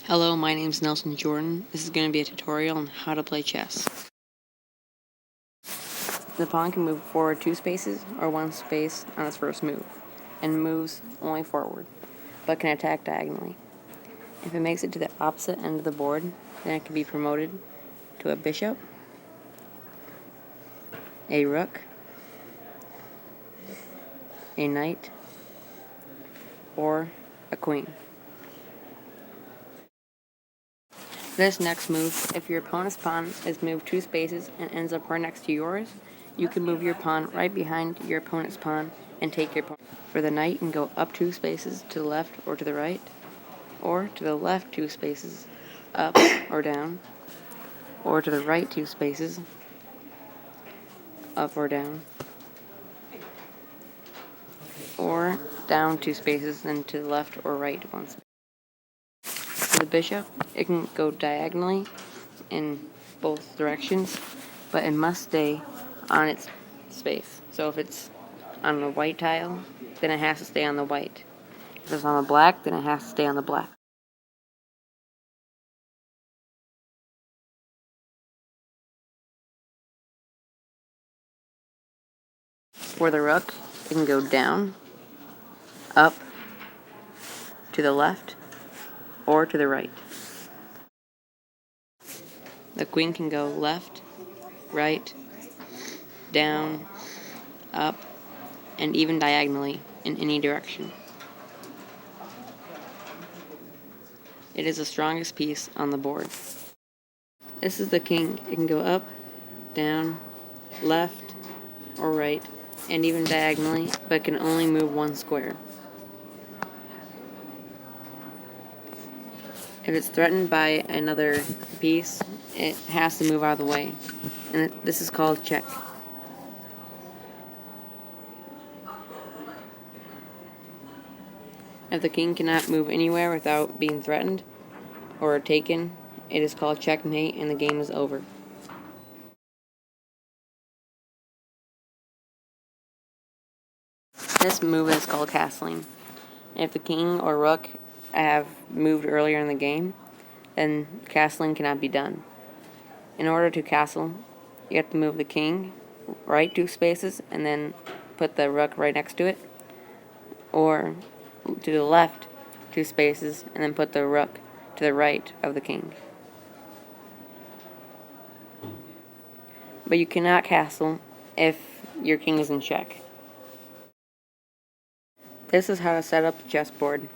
Hello, my name is Nelson Jordan. This is going to be a tutorial on how to play chess. The pawn can move forward 2 spaces or 1 space on its first move, and moves only forward, but can attack diagonally. If it makes it to the opposite end of the board, then it can be promoted to a bishop, a rook, a knight, or a queen. This next move, if your opponent's pawn is moved 2 spaces and ends up right next to yours, you can move your pawn right behind your opponent's pawn and take your pawn. For the knight, you can go up 2 spaces to the left or to the right, or to the left 2 spaces up or down, or to the right 2 spaces up or down, or down 2 spaces and to the left or right 1 space. For the bishop, it can go diagonally in both directions, but it must stay on its space. So if it's on the white tile, then it has to stay on the white. If it's on the black, then it has to stay on the black. For the rook, it can go down, up, to the left, or to the right. The queen can go left, right, down, up, and even diagonally in any direction. It is the strongest piece on the board. This is the king. It can go up, down, left, or right, and even diagonally, but can only move 1 square. If it's threatened by another piece, it has to move out of the way, and this is called check. If the king cannot move anywhere without being threatened or taken, it is called checkmate, and the game is over. This move is called castling. If the king or rook have moved earlier in the game, then castling cannot be done. In order to castle, you have to move the king right 2 spaces and then put the rook right next to it, or to the left 2 spaces and then put the rook to the right of the king. But you cannot castle if your king is in check. This is how to set up the chessboard.